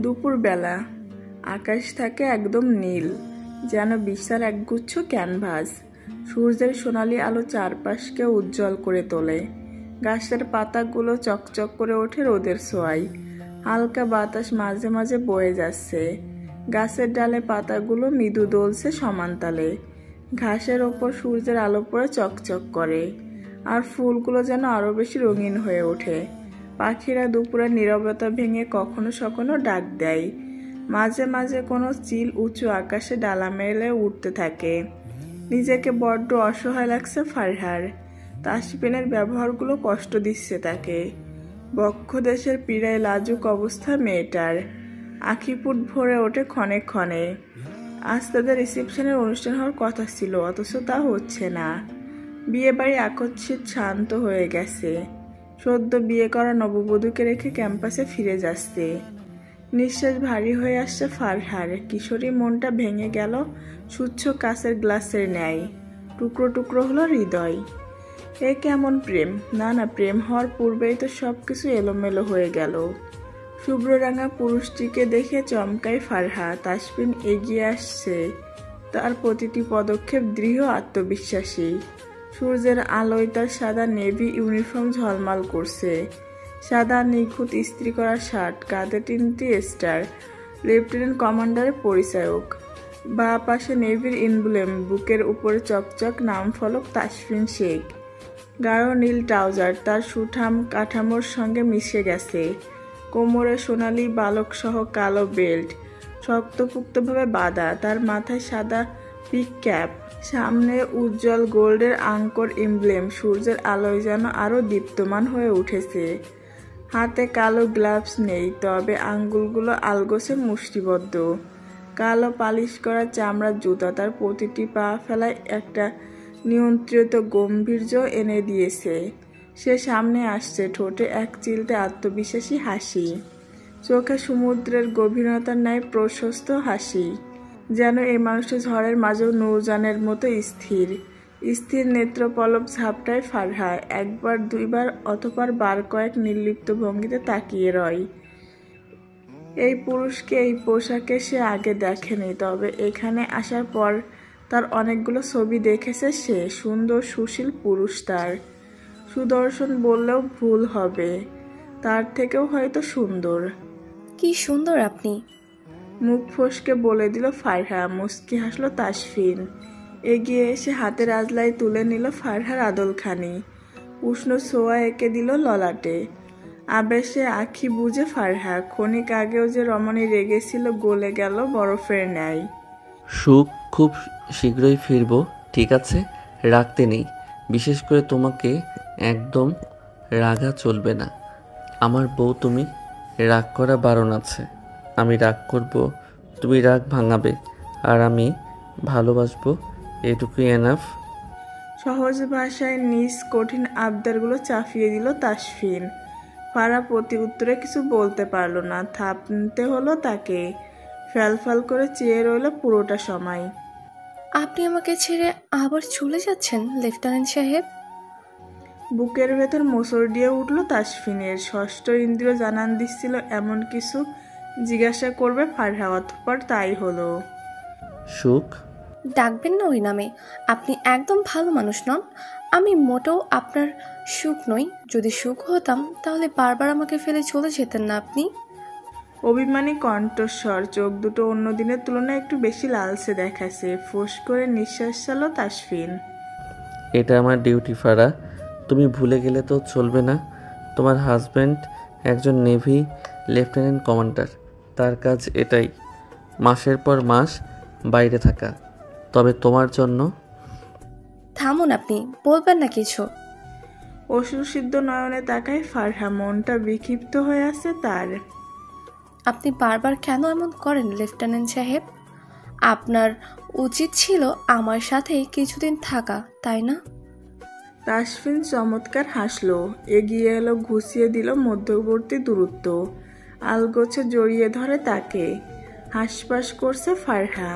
দুপুরবেলা আকাশ থাকে একদম নীল, যেন বিশাল একগুচ্ছ ক্যানভাস। সূর্যের সোনালি আলো চারপাশকে উজ্জ্বল করে তোলে। গাছের পাতাগুলো চকচক করে ওঠে রোদের ছোঁয়ায়। হালকা বাতাস মাঝে মাঝে বয়ে যাচ্ছে। গাছের ডালে পাতাগুলো মৃদু দোলছে সমানতালে। ঘাসের ওপর সূর্যের আলো পড়ে চকচক করে, আর ফুলগুলো যেন আরো বেশি রঙিন হয়ে ওঠে। পাখিরা দুপুরের নীরবতা ভেঙে কখনো সখনো ডাক দেয়। মাঝে মাঝে কোনো চিল উঁচু আকাশে ডালা মেলে উঠতে থাকে। নিজেকে বড্ড অসহায় লাগছে ফারহার। তাসফিনের ব্যবহারগুলো কষ্ট দিচ্ছে তাকে। বক্ষ দেশের পীড়ায় লাজুক অবস্থা মেয়েটার। আখিপুট ভরে ওঠে ক্ষণে ক্ষণে। আজ তাদের রিসেপশনের অনুষ্ঠান হওয়ার কথা ছিল, অথচ তা হচ্ছে না। বিয়ে বাড়ি আকস্মিক শান্ত হয়ে গেছে। সদ্য বিয়ে করা নববধূকে রেখে ক্যাম্পাসে ফিরে যাচ্ছে। নিঃশ্বাস ভারী হয়ে আসছে ফারহার। কিশোরী মনটা ভেঙে গেল স্বচ্ছ কাঁচের গ্লাসের ন্যায়। টুকরো টুকরো হলো হৃদয়। এ কেমন প্রেম? না না, প্রেম হওয়ার পূর্বেই তো সব কিছু এলোমেলো হয়ে গেল। শুভ্ররাঙা পুরুষটিকে দেখে চমকায় ফারহা। তাসফিন এগিয়ে আসছে, তার প্রতিটি পদক্ষেপ দৃঢ় আত্মবিশ্বাসী। সূর্যের আলোয় তার সাদা নেভি ইউনিফর্ম ঝলমল করছে। সাদা নিখুঁত ইস্ত্রি করা শার্ট, কাঁধে 3টি স্টার, লেফটেন্যান্ট কমান্ডারের পরিচায়ক। বাঁ পাশে নেভির ইনব্লেম, বুকের উপরে চকচক নাম ফলক তাসফিন শেখ। গাঢ় নীল ট্রাউজার তার সুঠাম কাঠামোর সঙ্গে মিশে গেছে। কোমরে সোনালি বালক সহ কালো বেল্ট, শক্তপুক্তভাবে বাঁধা। তার মাথায় সাদা পিক ক্যাপ, সামনে উজ্জ্বল গোল্ডের আঙ্কর ইমব্লেম সূর্যের আলোয় যেন আরো দীপ্তমান হয়ে উঠেছে। হাতে কালো গ্লাভস নেই, তবে আঙ্গুলগুলো আলগোছে মুষ্টিবদ্ধ। কালো পালিশ করা চামড়ার জুতা তার প্রতিটি পা ফেলায় একটা নিয়ন্ত্রিত গাম্ভীর্য এনে দিয়েছে। সে সামনে আসছে, ঠোঁটে এক চিলতে আত্মবিশ্বাসী হাসি, চোখে সমুদ্রের গভীরতার ন্যায় প্রশস্ত হাসি। যেন এই মানুষটি ঝড়ের মাঝেও নূরজানের মতো স্থির। স্থির নেত্রপলক ঝাপটায় ফারহা। একবার দুইবার অতঃপর বার কয়েক নির্লিপ্ত ভঙ্গিতে তাকিয়ে রয়। এই পুরুষকে এই পোশাকে সে আগে দেখেনি, তবে এখানে আসার পর তার অনেকগুলো ছবি দেখেছে সে। সুন্দর সুশীল পুরুষ তার। সুদর্শন বললেও ভুল হবে, তার থেকেও হয়তো সুন্দর। কি সুন্দর আপনি! মুখ ফসকে বলে দিল ফারহা। মুচকি হাসল তাসফিন। এগিয়ে এসে হাতের আজলায় তুলে নিল ফারহার আদলখানি। উষ্ণ ছোঁয়া এঁকে দিল ললাটে। আবেশে আখি বুঝে ফারহা। ক্ষণিক আগেও যে রমণী রেগেছিল গলে গেল বরফের ন্যায়। সুখ, খুব শীঘ্রই ফিরবো, ঠিক আছে? রাখতে নেই। বিশেষ করে তোমাকে একদম রাগা চলবে না। আমার বউ, তুমি রাগ করা বারণ আছে। আমি রাগ করব, তুমি রাগ ভাঙাবে, আর আমি ভালোবাসবো, এটুকুই এনাফ। সহজ ভাষায় নিজ কঠিন আবদারগুলো চাপিয়ে দিল তাসফিন। ফারা প্রতি উত্তরে কিছু বলতে পারল না। থামতে হলো তাকে। ফ্যালফ্যাল করে চেয়ে রইল পুরোটা সময়। আপনি আমাকে ছেড়ে আবার চলে যাচ্ছেন লেফটেন্যান্ট সাহেব? বুকের ভেতর মোচড় দিয়ে উঠল তাসফিনের। ষষ্ঠ ইন্দ্রিয় জানান দিচ্ছিল এমন কিছু জিজ্ঞাসা করবে ফারহা, অতঃপর তাই হলো। সুখ? ডাকবেন না ওই নামে। আপনি একদম ভালো মানুষ নন। আমি মোটেও আপনার সুখ নই। যদি সুখ হতাম তাহলে বারবার আমাকে ফেলে চলে যেতেন না আপনি। অভিমানী কণ্ঠস্বর, চোখ দুটো অন্য দিনের তুলনায় একটু বেশি লালচে দেখাচ্ছে। ফোঁস করে নিঃশ্বাস চালো তাসফিন। এটা আমার ডিউটি ফারা, তুমি ভুলে গেলে তো চলবে না। তোমার হাজব্যান্ড একজন নেভি লেফটেন্যান্ট কমান্ডার। তার কাজ এটাই, মাসের পর মাস বাইরে থাকা। তবে তোমার জন্য। থামুন, আপনি বলবেন না কিছু? অশ্রুসিদ্ধ নয়নে তাকায় ফারহা। মনটা বিক্ষিপ্ত হয়ে আছে তার। আপনি বারবার কেন এমন করেন লেফটেন্যান্ট সাহেব? আপনার উচিত ছিল আমার সাথে কিছুদিন থাকা, তাই না? তাসফিন চমৎকার হাসলো। এগিয়ে এলো, ঘুষিয়ে দিল মধ্যবর্তী দূরত্ব। আলগোছে জড়িয়ে ধরে তাকে। হাসপাস করছে ফারহা।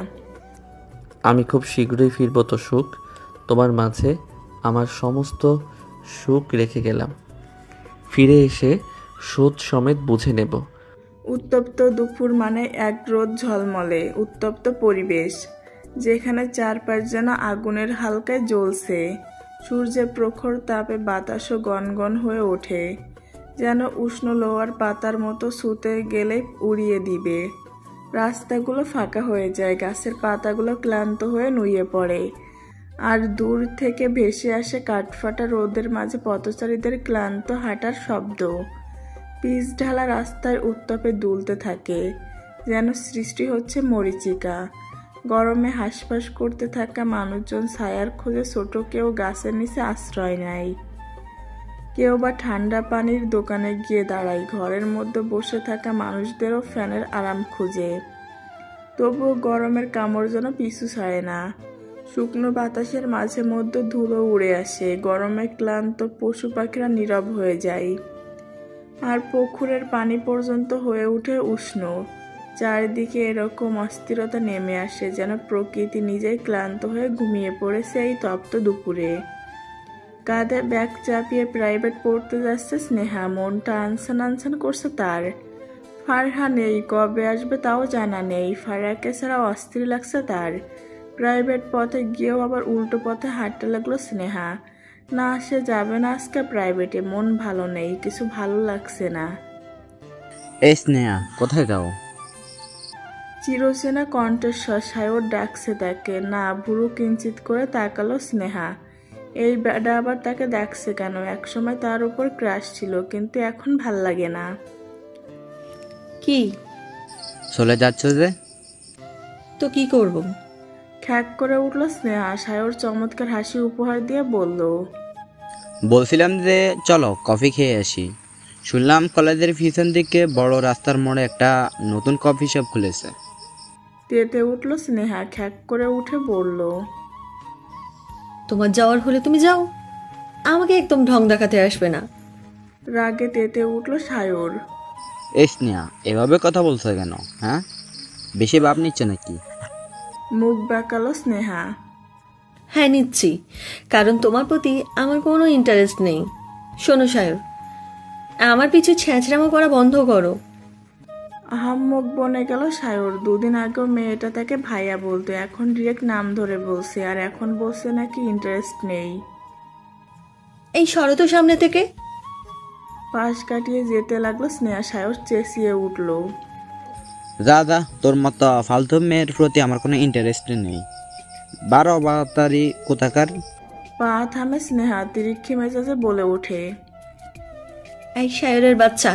আমি খুব শীঘ্রই ফিরবো তো সুখ। তোমার মাঝে আমার সমস্ত সুখ রেখে গেলাম। ফিরে এসে শোধ সমেত বুঝে নেব। উত্তপ্ত দুপুর মানে এক রোদ ঝলমলে উত্তপ্ত পরিবেশ, যেখানে চারপাশ যেন আগুনের হালকায় জ্বলছে। সূর্যের প্রখর তাপে বাতাসও গনগন হয়ে ওঠে, যেন উষ্ণ লোহার পাতার মতো ছুঁতে গেলে উড়িয়ে দিবে। রাস্তাগুলো ফাঁকা হয়ে যায়, গাছের পাতাগুলো ক্লান্ত হয়ে নুয়ে পড়ে, আর দূর থেকে ভেসে আসে কাঠফাটা রোদের মাঝে পথচারীদের ক্লান্ত হাঁটার শব্দ। পিচ ঢালা রাস্তায় উত্তাপে দুলতে থাকে, যেন সৃষ্টি হচ্ছে মরীচিকা। গরমে হাঁসফাঁস করতে থাকা মানুষজন ছায়ার খোঁজে ছোট কেউ গাছের নিচে আশ্রয় নেয়, কেউ বা ঠান্ডা পানির দোকানে গিয়ে দাঁড়ায়। ঘরের মধ্যে বসে থাকা মানুষদেরও ফ্যানের আরাম খুঁজে, তবুও গরমের কামড় যেন পিছু ছাড়ে না। শুকনো বাতাসের মাঝে মধ্যে ধুলো উড়ে আসে, গরমে ক্লান্ত পশু পাখিরা নীরব হয়ে যায়, আর পুকুরের পানি পর্যন্ত হয়ে ওঠে উষ্ণ। চারিদিকে এরকম অস্থিরতা নেমে আসে, যেন প্রকৃতি নিজেই ক্লান্ত হয়ে ঘুমিয়ে পড়েছে এই তপ্ত দুপুরে। কাঁধে ব্যাগ চাপিয়ে প্রাইভেট পড়তে যাচ্ছে স্নেহা, মনটা আনসান আনসান করছে তার। ফারহা নেই, কবে আসবে তাও জানা নেই। ফারহাকে ছাড়া অস্থির লাগছে তার। প্রাইভেট পথে গিয়েও আবার উল্টো পথে হাঁটতে লাগলো স্নেহা। না, সে যাবে না আজকে প্রাইভেটে, মন ভালো নেই, কিছু ভালো লাগছে না। এই স্নেহা, কোথায় যাও? চিরচেনা কণ্ঠস্বর সায়র ডাকছে তাকে। না, ভুরু কিঞ্চিত করে তাকালো স্নেহা। এই ব্যাডা আবার তাকে ডাকছে কেন? একসময় তার উপর ক্রাশ ছিল, কিন্তু এখন ভাল লাগে না। কি? চলে যাচ্ছ যে? তো কি করব? খ্যাক করে উঠল স্নেহা। সায়র চমৎকার হাসি উপহার দিয়ে বলল, বলছিলাম যে চলো কফি খেয়ে আসি। শুনলাম কলেজের পিছন দিকে বড় রাস্তার মোড়ে একটা নতুন কফি শপ খুলেছে। তেতে উঠল স্নেহা, খ্যাক করে উঠে বলল, তোমার যাওয়ার হলে তুমি যাও, আমাকে একদম ঢং দেখাতে আসবে না। রাগে তেতে উঠল সায়র। এই স্নেহা, এভাবে কথা বলছো কেন? হ্যাঁ, বেশি ভাব নিচ্ছে নাকি? মুখ বাঁকালো স্নেহা। হ্যাঁ, নিচ্ছি, কারণ তোমার প্রতি আমার কোনো ইন্টারেস্ট নেই। শোনো সায়র, আমার পিছু ছ্যাঁচড়ামো করা বন্ধ করো। আহাম্মক বনে গেল সায়র। দুদিন আগেও মেয়েটা তাকে ভাইয়া বলতো, এখন ডিরেক্ট নাম ধরে বলছে, আর এখন বলছে নাকি ইন্টারেস্ট নেই। এই শরত সামনে থেকে। পাশ কাটিয়ে যেতে লাগলো স্নেহা। সায়র চেঁচিয়ে উঠল, যা যা, তোর মতো ফালতু মেয়ের প্রতি আমার কোনো ইন্টারেস্ট নেই। 12 কোথাকার। পা থামে স্নেহা, তিরিক্ষি মেজাজে বলে ওঠে, এই সায়রের বাচ্চা,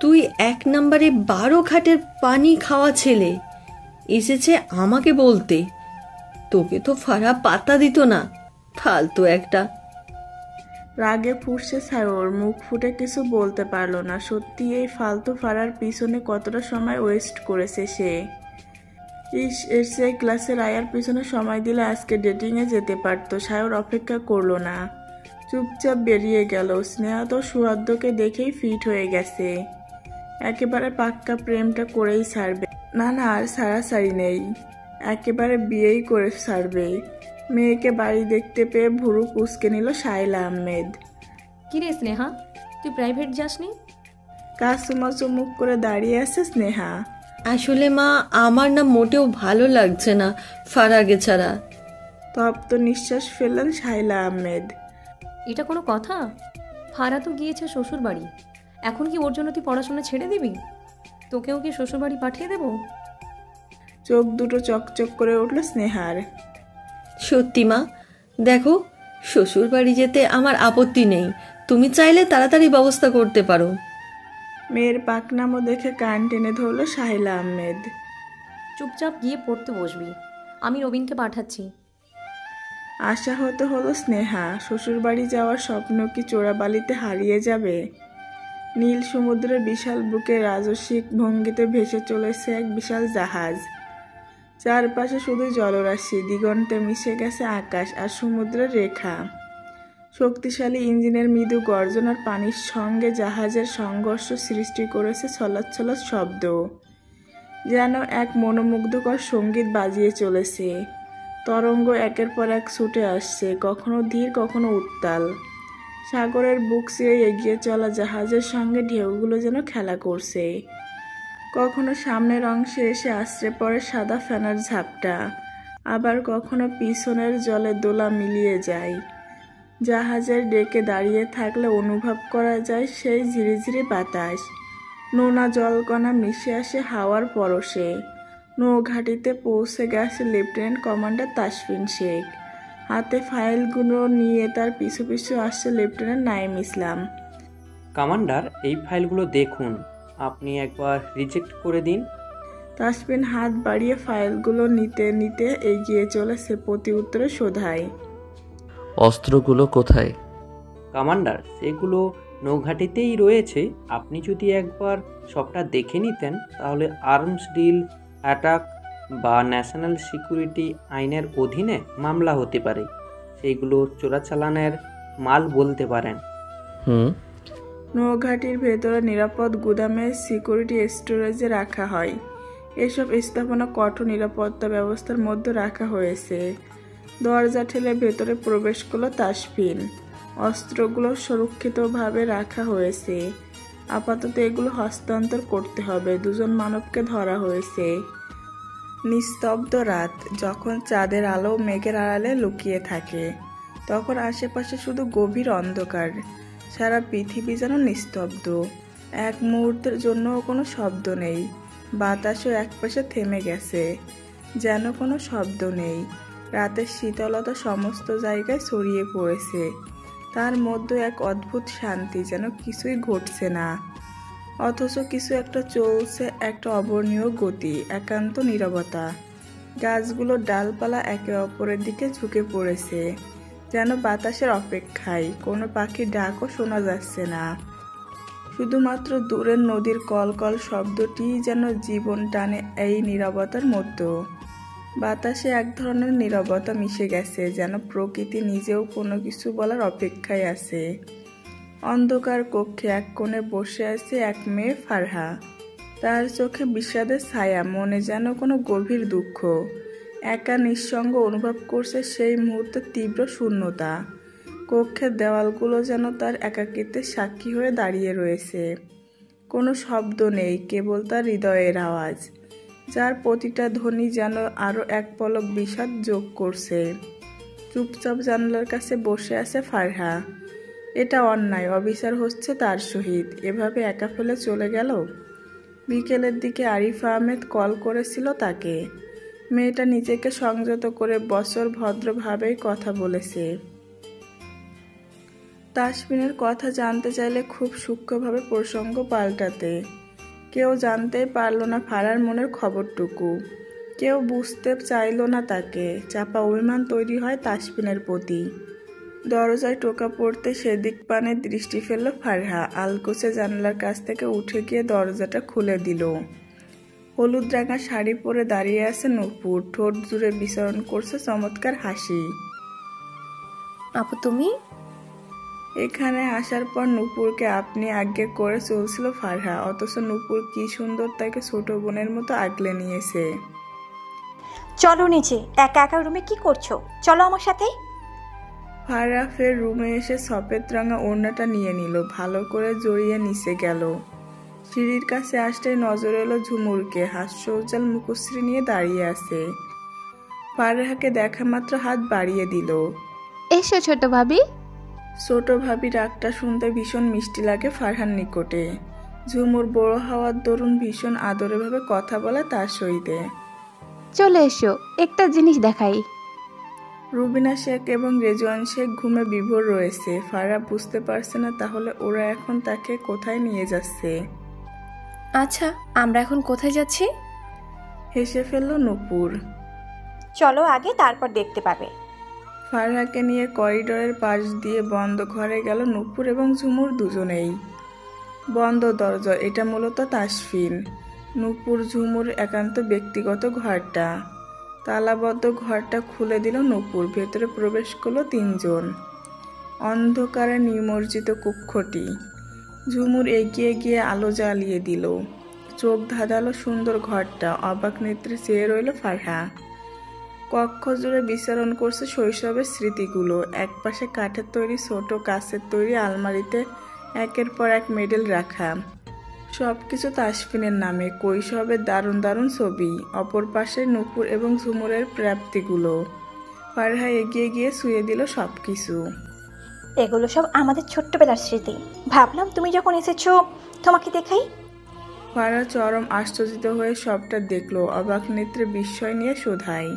তুই 1 নম্বরে 12 ঘাটের পানি খাওয়া ছেলে এসেছে আমাকে বলতে। তোকে তো ফারা পাতা দিত না, ফালতু একটা। রাগে ফুঁসছে সায়র, মুখ ফুটে কিছু বলতে পারলো না। সত্যি এই ফালতু ফাড়ার পিছনে কতটা সময় ওয়েস্ট করেছে সে। এর সেই ক্লাসের আয়ার পিছনে সময় দিলে আজকে ডেটিংয়ে যেতে পারতো। সায়র অপেক্ষা করলো না, চুপচাপ বেরিয়ে গেল। স্নেহা তো সুয়াদ্যকে দেখেই ফিট হয়ে গেছে, একেবারে পাক্কা প্রেমটা করেই ছাড়বে। না না, আর সারাসারি নেই, একেবারে বিয়েই করে ছাড়বে। মেয়েকে বাড়ি দেখতে পেয়ে ভুরু কুঁচকে নিল শাইলা আহমেদ। কিরে স্নেহা, তুই প্রাইভেট যাসনি? কাচুমাচু মুখ করে দাঁড়িয়ে আছে স্নেহা। আসলে মা, আমার না মোটেও ভালো লাগছে না ফারাগে ছাড়া। তপ্ত নিঃশ্বাস ফেললেন শাইলা আহমেদ। এটা কোনো কথা? ফারা তো গিয়েছে শ্বশুর বাড়ি, এখন কি ওর জন্য তুই পড়াশোনা ছেড়ে দিবি? তোকেও কি শ্বশুর বাড়ি পাঠিয়ে দেবো? চোখ দুটো চকচক করে উঠল স্নেহার। সত্যি মা, দেখো, শ্বশুর বাড়ি যেতে আমার আপত্তি নেই, তুমি চাইলে তাড়াতাড়ি ব্যবস্থা করতে পারো। মেয়ের পাকনামো দেখে কান টেনে ধরল শাইলা আহমেদ। চুপচাপ গিয়ে পড়তে বসবি, আমি রবিনকে পাঠাচ্ছি। আশা হতে হলো স্নেহা। শ্বশুরবাড়ি যাওয়ার স্বপ্ন কি চোরাবালিতে হারিয়ে যাবে? নীল সমুদ্রের বিশাল বুকে রাজস্বিক ভঙ্গিতে ভেসে চলেছে এক বিশাল জাহাজ। চারপাশে শুধু জলরাশি, দিগন্তে মিশে গেছে আকাশ আর সমুদ্রের রেখা। শক্তিশালী ইঞ্জিনের মৃদু গর্জন আর পানির সঙ্গে জাহাজের সংঘর্ষ সৃষ্টি করেছে ছলাৎ শব্দ, যেন এক মনোমুগ্ধকর সঙ্গীত বাজিয়ে চলেছে। তরঙ্গ একের পর এক ছুটে আসছে, কখনো ধীর কখনো উত্তাল। সাগরের বুক চিরে এগিয়ে চলা জাহাজের সঙ্গে ঢেউগুলো যেন খেলা করছে। কখনো সামনের অংশে এসে আশ্রে পড়ে সাদা ফেনার ঝাপটা, আবার কখনো পিছনের জলে দোলা মিলিয়ে যায়। জাহাজের ডেকে দাঁড়িয়ে থাকলে অনুভব করা যায় সেই ঝিরিঝিরি বাতাস, নোনা জলকণা মিশে আসে হাওয়ার পরশে। নৌঘাটিতে পৌঁছে গেছে লেফটেন্যান্ট কমান্ডার তাসফিন শেখ। হাতে ফাইলগুলো নিয়ে তার পিছু পিছু আসছে লেফটেন্যান্ট নাইম ইসলাম। কমান্ডার, এই ফাইলগুলো দেখুন, আপনি একবার রিজেক্ট করে দিন। তাসফিন হাত বাড়িয়ে ফাইলগুলো নিতে নিতে এগিয়ে চলেছে প্রতি উত্তরে শোধায়। অস্ত্রগুলো কোথায়? কমান্ডার, সেগুলো নৌঘাটিতেই রয়েছে। আপনি যদি একবার সবটা দেখে নিতেন তাহলে আর্মস ডিল অ্যাটাক বা ন্যাশনাল সিকিউরিটি আইনের অধীনে মামলা হতে পারে। সেইগুলো চোরাচালানের মাল বলতে পারেন। নৌঘাটির ভেতরে নিরাপদ গুদামে সিকিউরিটি স্টোরেজে রাখা হয়। এসব স্থাপনা কঠোর নিরাপত্তা ব্যবস্থার মধ্যে রাখা হয়েছে। দরজা ঠেলে ভেতরে প্রবেশ করলো তাসফিন। অস্ত্রগুলো সুরক্ষিতভাবে রাখা হয়েছে। আপাতত এগুলো হস্তান্তর করতে হবে। দুজন মানবকে ধরা হয়েছে। নিস্তব্ধ রাত, যখন চাঁদের আলো মেঘের আড়ালে লুকিয়ে থাকে, তখন আশেপাশে শুধু গভীর অন্ধকার। সারা পৃথিবী যেন নিস্তব্ধ। এক মুহূর্তের জন্যও কোনো শব্দ নেই। বাতাসও একপাশে থেমে গেছে, যেন কোনো শব্দ নেই। রাতের শীতলতা সমস্ত জায়গায় ছড়িয়ে পড়েছে। তার মধ্যে এক অদ্ভুত শান্তি, যেন কিছুই ঘটছে না, অথচ কিছু একটা চলছে, একটা অবর্ণীয় গতি, একান্ত নীরবতা। গাছগুলোর ডালপালা একে অপরের দিকে ঝুঁকে পড়েছে, যেন বাতাসের অপেক্ষায়। কোনো পাখির ডাকও শোনা যাচ্ছে না। শুধুমাত্র দূরের নদীর কলকল শব্দটিই যেন জীবন টানে এই নীরবতার মধ্যে। বাতাসে এক ধরনের নীরবতা মিশে গেছে, যেন প্রকৃতি নিজেও কোনো কিছু বলার অপেক্ষায় আছে। অন্ধকার কক্ষে এক কোণে বসে আছে এক মেয়ে ফারহা। তার চোখে বিষাদের ছায়া, মনে যেন কোনো গভীর দুঃখ। একা নিঃসঙ্গ অনুভব করছে সেই মুহূর্তে তীব্র শূন্যতা। কক্ষের দেওয়ালগুলো যেন তার একাকিত্বের সাক্ষী হয়ে দাঁড়িয়ে রয়েছে। কোনো শব্দ নেই, কেবল তার হৃদয়ের আওয়াজ, যার প্রতিটা ধ্বনি যেন আরও এক পলক বিষাদ যোগ করছে। চুপচাপ জানলার কাছে বসে আছে ফারহা। এটা অন্যায়, অবিচার হচ্ছে তার সহিত। এভাবে একা ফেলে চলে গেল। বিকেলের দিকে আরিফ আহমেদ কল করেছিল তাকে। মেয়েটা নিজেকে সংযত করে বছর ভদ্রভাবেই কথা বলেছে। তাসফিনের কথা জানতে চাইলে খুব সূক্ষ্মভাবে প্রসঙ্গ পাল্টাতে। কেউ জানতেই পারল না ফারার মনের খবরটুকু। কেউ বুঝতে চাইল না তাকে। চাপা অভিমান তৈরি হয় তাসফিনের প্রতি। দরজায় টোকা পড়তে সেদিক পানে দৃষ্টি ফেলল ফারহা। আলকোচে জানলার কাছ থেকে উঠে গিয়ে দরজাটা খুলে দিল। হলুদ রাঙা শাড়ি পরে দাঁড়িয়ে আছে নূপুর। ঠোঁট জুড়ে বিচরণ করছে চমৎকার হাসি। আপু তুমি? এখানে আসার পর নূপুরকে আপনি আজ্ঞে করে চলছিল ফারহা, অথচ নূপুর কি সুন্দর তাকে ছোট বোনের মতো আগলে নিয়েছে। চলো নিচে, একা একা রুমে কি করছো? চলো আমার সাথে। ফারহা ফের রুমে এসে সফেদ রঙা ওড়নাটা নিয়ে নিল, ভালো করে জড়িয়ে নিচে গেল। সিঁড়ির কাছে আসতেই নজর এলো ঝুমুরকে। হাস্যোজ্জ্বল মুখশ্রী নিয়ে দাঁড়িয়ে আছে। ফারহাকে দেখা মাত্র হাত বাড়িয়ে দিল। এসো ছোট ভাবি। ছোট ভাবি ডাকটা শুনতে ভীষণ মিষ্টি লাগে ফারহার নিকটে। ঝুমুর বড় হওয়ার দরুন ভীষণ আদরেভাবে কথা বলে তার সহিতে। চলে এসো, একটা জিনিস দেখাই। রুবিনা শেখ এবং রেজওয়ান শেখ ঘুমে বিভোর রয়েছে। ফারহা বুঝতে পারছে না তাহলে ওরা এখন তাকে কোথায় নিয়ে যাচ্ছে। আচ্ছা, আমরা এখন কোথায় যাচ্ছি? হেসে ফেলল নূপুর। চলো আগে, তারপর দেখতে পাবে। ফারহাকে নিয়ে করিডোরের পাশ দিয়ে বন্ধ ঘরে গেল নূপুর এবং ঝুমুর দুজনেই। বন্ধ দরজা, এটা মূলত তাসফিন, নূপুর, ঝুমুর একান্ত ব্যক্তিগত ঘরটা। তালাবদ্ধ ঘরটা খুলে দিল নূপুর। ভেতরে প্রবেশ করলো তিনজন। অন্ধকারে নিমজ্জিত কক্ষটি। ঝুমুর এগিয়ে গিয়ে আলো জ্বালিয়ে দিল। চোখ ধাঁধালো সুন্দর ঘরটা। অবাক নেত্রে চেয়ে রইল ফারহা। কক্ষ জুড়ে বিচরণ করছে শৈশবের স্মৃতিগুলো। একপাশে কাঠের তৈরি ছোট কাচের তৈরি আলমারিতে একের পর এক মেডেল রাখা। সব কিছু তাসফিনের নামে, কৈশোরের দারুণ দারুণ ছবি, অপর পাশে নূপুর এবং ঝুমুরের প্রাপ্তিগুলো। ফারহা এগিয়ে গিয়ে ছুঁয়ে দিল সব কিছু। এগুলো সব আমাদের ছোট্টবেলার স্মৃতি। ভাবলাম তুমি যখন এসেছো তোমাকে দেখাই। ফারহা চরম আশ্চর্যিত হয়ে সবটা দেখলো, অবাক নেত্রে বিস্ময় নিয়ে শোধায়,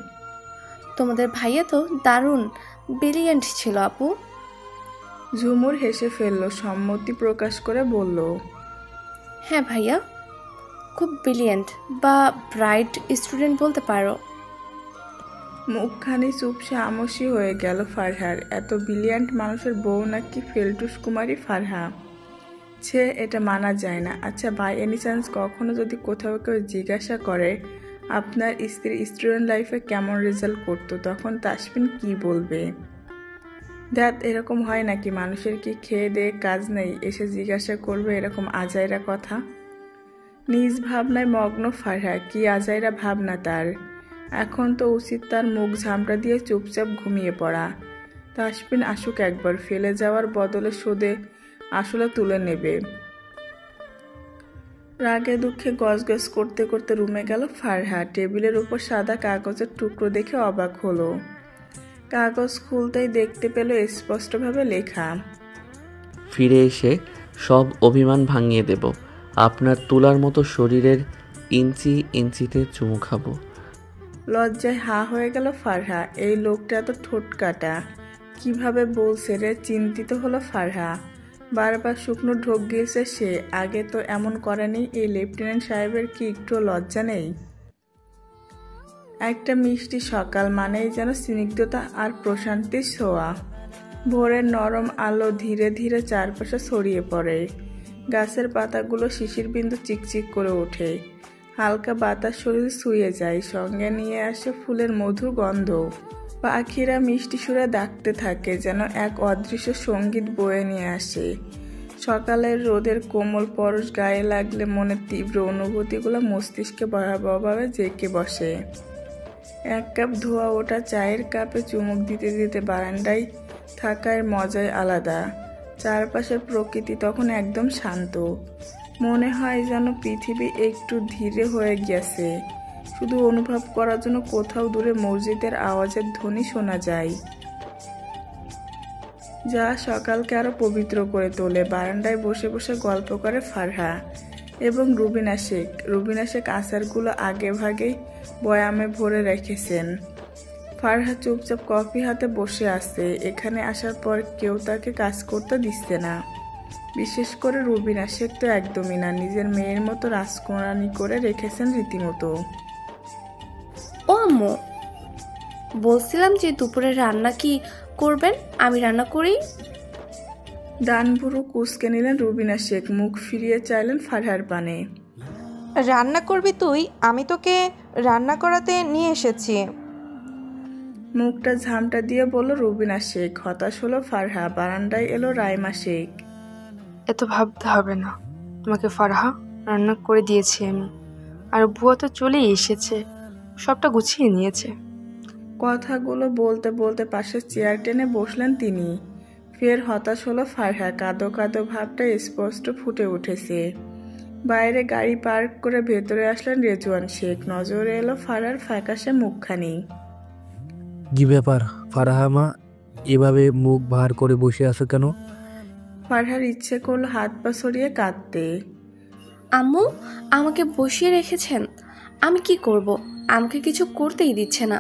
তোমাদের ভাইয়া তো দারুণ ব্রিলিয়েন্ট ছিল আপু। ঝুমুর হেসে ফেলল, সম্মতি প্রকাশ করে বলল, হ্যাঁ ভাইয়া, খুব ব্রিলিয়েন্ট বা ব্রাইট স্টুডেন্ট বলতে পারো। মুখখানি চুপসে আমসি হয়ে গেল ফারহার। এত ব্রিলিয়ান্ট মানুষের বউ নাকি ফেলটুস কুমারী ফারহা? ছে, এটা মানা যায় না। আচ্ছা বাই এনি চান্স কখনো যদি কোথাও কেউ জিজ্ঞাসা করে আপনার স্ত্রী স্টুডেন্ট লাইফে কেমন রেজাল্ট করতো, তখন তাসফিন কি বলবে? দ্যাট, এরকম হয় নাকি? মানুষের কি খেয়ে দেয়ে কাজ নেই, এসে জিজ্ঞাসা করবে এরকম আজাইরা কথা? নিজ ভাবনায় মগ্ন ফারহা। কি আজাইরা ভাবনা তার? এখন তো উচিত তার মুখ ঝামটা দিয়ে চুপচাপ ঘুমিয়ে পড়া। তাসফিন আসুক একবার, ফেলে যাওয়ার বদলে শোধে আসলে তুলে নেবে। রাগে দুঃখে গজগজ করতে করতে রুমে গেল ফারহা। টেবিলের উপর সাদা কাগজের টুকরো দেখে অবাক হলো। কাগজ খুলতেই দেখতে পেল স্পষ্টভাবে লেখা, ফিরে এসে সব অভিমান ভাঙিয়ে দেব। আপনার তুলার মতো শরীরের ইঞ্চি ইঞ্চিতে চুমু খাবো। লজ্জায় হা হয়ে গেল ফারহা। এই লোকটা এত ঠোঁট কাটা, কিভাবে বলছে রে? চিন্তিত হলো ফারহা। বারবার শুকনো ঢোক গিয়েছে সে। আগে তো এমন করেনি। এই লেফটেন্যান্ট সাহেবের কি একটু লজ্জা নেই? একটা মিষ্টি সকাল মানেই যেন স্নিগ্ধতা আর প্রশান্তির ছোঁয়া। ভোরের নরম আলো ধীরে ধীরে চারপাশে ছড়িয়ে পড়ে। গাছের পাতাগুলো শিশির বিন্দু চিকচিক করে ওঠে। হালকা বাতাস শরীর ছুঁয়ে যায়, সঙ্গে নিয়ে আসে ফুলের মধুর গন্ধ। পাখিরা মিষ্টি সুরে ডাকতে থাকে, যেন এক অদৃশ্য সঙ্গীত বয়ে নিয়ে আসে। সকালের রোদের কোমল পরশ গায়ে লাগলে মনের তীব্র অনুভূতিগুলো মস্তিষ্কে ভয়াবহভাবে জেঁকে বসে। এক কাপ ধোয়া ওঠা চায়ের কাপে চুমুক দিতে দিতে বারান্দায় থাকার মজাই আলাদা। চারপাশের প্রকৃতি তখন একদম শান্ত। মনে হয় যেন পৃথিবী একটু ধীরে হয়ে গেছে। শুধু অনুভব করার জন্য কোথাও দূরে মসজিদের আওয়াজের ধ্বনি শোনা যায়, যা সকালকে আরো পবিত্র করে তোলে। বারান্দায় বসে বসে গল্প করে ফারহা এবং রুবিনা শেখ আচারগুলো আগে ভাগেই বয়ামে ভরে রেখেছেন। ফারহা চুপচাপ কফি হাতে বসে আছে। এখানে আসার পর কেউ তাকে কাজ করতে দিচ্ছে না, বিশেষ করে রুবিনা শেখ তো একদমই না। নিজের মেয়ের মতো রাজকুমারী করে রেখেছেন রীতিমতো। ও আম্মু, বলছিলাম যে দুপুরে রান্না কি করবেন? আমি রান্না করি। ডানভুরু কুঁচকে নিলেন রুবিনা শেখ, মুখ ফিরিয়ে চাইলেন ফারহার পানে। রান্না করবি তুই? আমি তোকে রান্না করাতে নিয়ে এসেছি। মুখটা ঝামটা দিয়ে বলল রুবিনা শেখ। হতাশ হলো ফারহা। বারান্দায় এলো রাইমা শেখ। এত ভাবতে হবে না, তোমাকে ফারহা রান্না করে দিয়েছি আমি। আর বুয়া তো চলেই এসেছে, সবটা গুছিয়ে নিয়েছে। কথাগুলো বলতে বলতে পাশে চেয়ার টেনে বসলেন তিনি। ফের হতাশ হলো ফারহা। কাঁদো কাঁদো ভাবটা স্পষ্ট ফুটে উঠেছে। বাইরে গাড়ি পার্ক করে ভেতরে আসলেন রেজওয়ান শেখ। নজরে এলো ফারহার ফ্যাকাশে মুখখানি। কি ব্যাপার ফারহা মা, এভাবে মুখ ভার করে বসে আছো কেন? ফারহার ইচ্ছে করলো হাত পা সরিয়ে কাঁদতে। আম্মু, আমাকে বসিয়ে রেখেছেন, আমি কি করব? আমাকে কিছু করতেই দিচ্ছে না।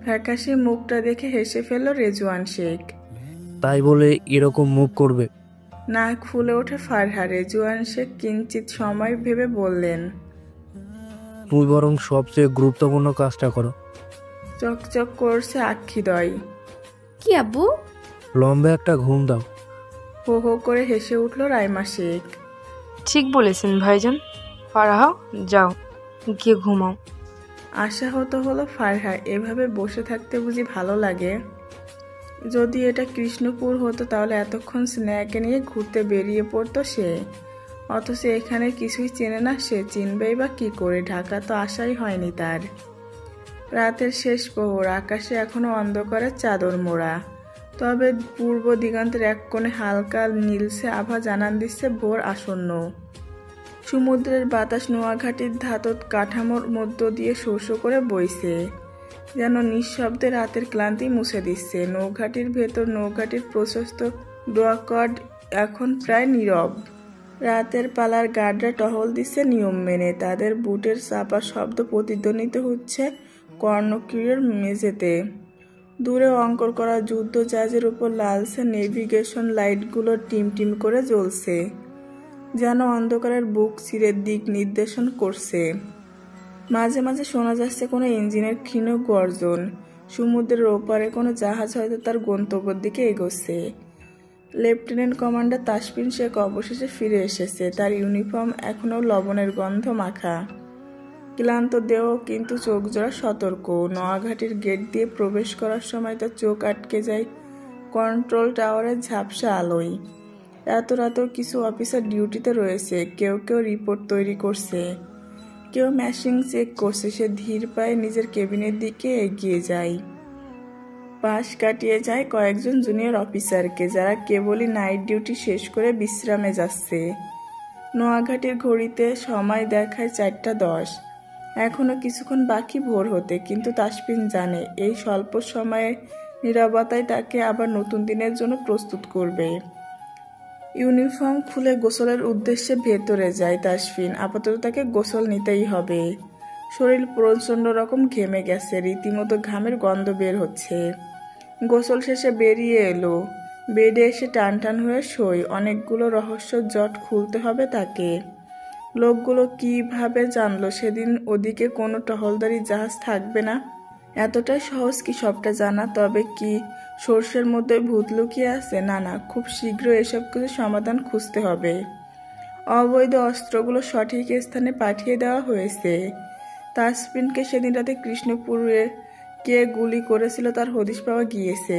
ফ্যাকাশে মুখটা দেখে হেসে ফেলল রেজওয়ান শেখ। তাই বলে এরকম মুখ করবে? নাক ফুলে ওঠে ফারহা। রেজওয়ান শেখ কিঞ্চিত সময় ভেবে বললেন, তুমি বরং সবচেয়ে গুরুত্বপূর্ণ কাজটা করো। চকচক করছে আক্ষিদয়। কি আব্বু? লম্বা একটা ঘুম দাও। হো হো করে হেসে উঠল রাইমা শেখ। ঠিক বলেছেন ভাইজান। ফারহা যাও, গিয়ে ঘুমাও। আশাহত হলো ফারহা। এভাবে বসে থাকতে বুঝি ভালো লাগে? যদি এটা কৃষ্ণপুর হতো তাহলে এতক্ষণ স্নেহাকে নিয়ে ঘুরতে বেরিয়ে পড়তো সে। অথচ এখানে কিছুই চেনে না সে। চিনবেই বা কি করে? ঢাকা তো আসাই হয়নি তার। রাতের শেষ প্রহর, আকাশে এখনো অন্ধকারের চাদর মোড়া। তবে পূর্ব দিগন্তের এক কোণে হালকা নীলসে আভা জানান দিচ্ছে ভোর আসন্ন। সমুদ্রের বাতাস নোয়াঘাটির ধাতব কাঠামোর মধ্য দিয়ে শো শো করে বইছে, যেন নিঃশব্দে রাতের ক্লান্তি মুছে দিচ্ছে। নৌঘাটির ভেতর নৌঘাটির প্রশস্ত ডোয়াকড এখন প্রায় নীরব। রাতের পালার গার্ডরা টহল দিচ্ছে নিয়ম মেনে। তাদের বুটের চাপা শব্দ প্রতিধ্বনিত হচ্ছে কর্ণকিউয়ের মেঝেতে। দূরে অঙ্কন করা যুদ্ধ জাহাজের উপর লালসে নেভিগেশন লাইটগুলো টিম করে জ্বলছে, যেন অন্ধকারের বুক চিরে দিক নির্দেশন করছে। মাঝে মাঝে শোনা যাচ্ছে কোনো ইঞ্জিনের ক্ষীণ গর্জন। সমুদ্রের ওপারে কোনো জাহাজ হয়তো তার গন্তব্যের দিকে এগোচ্ছে। লেফটেন্যান্ট কমান্ডার তাসফিন শেখ অবশেষে ফিরে এসেছে। তার ইউনিফর্ম এখনও লবণের গন্ধ মাখা, ক্লান্ত দেহ কিন্তু চোখ জোড়া সতর্ক। নোয়াঘাটির গেট দিয়ে প্রবেশ করার সময় তার চোখ আটকে যায় কন্ট্রোল টাওয়ারের ঝাপসা আলোয়। এত রাতেও কিছু অফিসার ডিউটিতে রয়েছে। কেউ রিপোর্ট তৈরি করছে, কেউ ম্যাশিং চেক করছে। সে ধীর পায়ে নিজের কেবিনের দিকে এগিয়ে যায়। পাশ কাটিয়ে যায় কয়েকজন জুনিয়র অফিসারকে, যারা কেবলই নাইট ডিউটি শেষ করে বিশ্রামে যাচ্ছে। নোয়াঘাটির ঘড়িতে সময় দেখায় 4:10। এখনো কিছুক্ষণ বাকি ভোর হতে, কিন্তু তাসফিন জানে এই স্বল্প সময়ে নীরবতাই তাকে আবার নতুন দিনের জন্য প্রস্তুত করবে। ইউনিফর্ম খুলে গোসলের উদ্দেশ্যে ভেতরে যায় তাসফিন। আপাতত তাকে গোসল নিতেই হবে। শরীর প্রচণ্ড রকম ঘেমে গেছে, রীতিমতো ঘামের গন্ধ বের হচ্ছে। গোসল শেষে বেরিয়ে এলো, বেডে এসে টান হয়ে শোয়। অনেকগুলো রহস্য জট খুলতে হবে তাকে। লোকগুলো কিভাবে জানলো সেদিন ওদিকে কোনো টহলদারি জাহাজ থাকবে না? এতটাই সহজ কি সবটা জানা? তবে কি সর্ষের মধ্যে ভূত লুকিয়ে আছে? না, খুব শীঘ্র এসব কিছু সমাধান খুঁজতে হবে। অবৈধ অস্ত্রগুলো সঠিক স্থানে পাঠিয়ে দেওয়া হয়েছে। তাসফিনকে সেদিন রাতে কৃষ্ণপুরে কে গুলি করেছিল তার হদিশ পাওয়া গিয়েছে।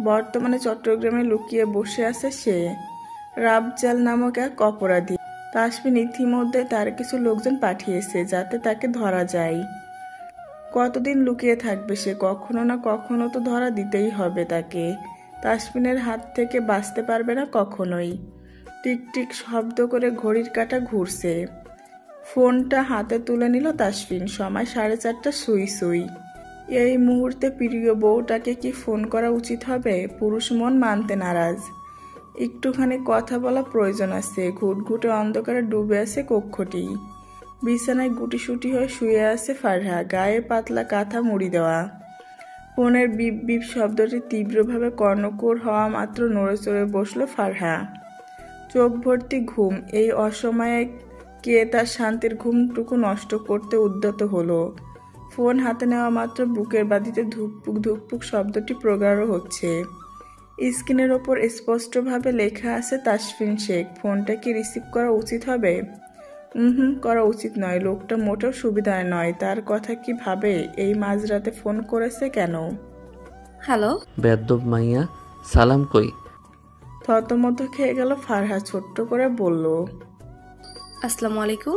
বর্তমানে চট্টগ্রামে লুকিয়ে বসে আছে সে, রাবজাল নামক এক অপরাধী। তাসফিন ইতিমধ্যে তার কিছু লোকজন পাঠিয়েছে যাতে তাকে ধরা যায়। কতদিন লুকিয়ে থাকবে সে? কখনো না কখনো তো ধরা দিতেই হবে তাকে। তাসফিনের হাত থেকে বাঁচতে পারবে না কখনোই। টিকটিক শব্দ করে ঘড়ির কাঁটা ঘুরছে। ফোনটা হাতে তুলে নিল তাসফিন। সময় 4:30 সুই। এই মুহূর্তে প্রিয় বউটাকে কি ফোন করা উচিত হবে? পুরুষ মন মানতে নারাজ। একটুখানি কথা বলা প্রয়োজন আছে। ঘুটঘুটে অন্ধকারে ডুবে আছে কক্ষটি। বিছানায় গুটিসুটি হয়ে শুয়ে আছে ফারহা, গায়ে পাতলা কাঁথা মুড়ি দেওয়া। ফোনের বিপ বিপ শব্দটি তীব্রভাবে কর্ণকুর হওয়া মাত্র নড়ে চড়ে বসলো ফারহা। চোখ ভর্তি ঘুম। এই অসময়ে কে তার শান্তির ঘুমটুকু নষ্ট করতে উদ্যত হলো? ফোন হাতে নেওয়া মাত্র বুকের বাদিতে ধুকপুক শব্দটি প্রগাঢ় হচ্ছে। স্ক্রিনের ওপর স্পষ্টভাবে লেখা আছে তাসফিন শেখ। ফোনটা কি রিসিভ করা উচিত হবে? করা উচিত নয়। লোকটা মোটেও সুবিধার নয়। তার কথা কি ভাবে? এই মাঝরাতে ফোন করেছে কেন? হ্যালো। বেদ্যব মাইয়া, সালাম কই? থতমত খেয়ে গেল ফারহা, ছোট্ট করে বলল, আসসালামু আলাইকুম।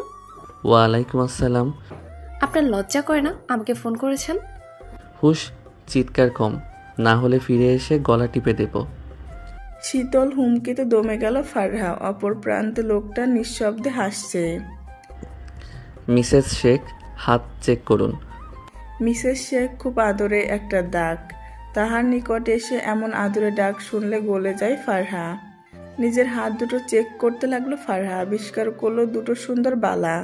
ওয়ালাইকুম আসসালাম। আপনার লজ্জা করে না আমাকে ফোন করেছেন? হুশ, চিৎকার কম, না হলে ফিরে এসে গলা টিপে দেব। শীতল হুমকিতে দমে গেল ফারহা। অপর প্রান্তে লোকটা নিঃশব্দে হাসছে। মিসেস শেখ, হাত চেক করুন। মিসেস শেখ খুব আদরে একটা ডাক। তাহার নিকটে এসে এমন আদরে ডাক শুনলে গলে যায় ফারহা। নিজের হাত দুটো চেক করতে লাগলো ফারহা। আবিষ্কার করলো দুটো সুন্দর বালা।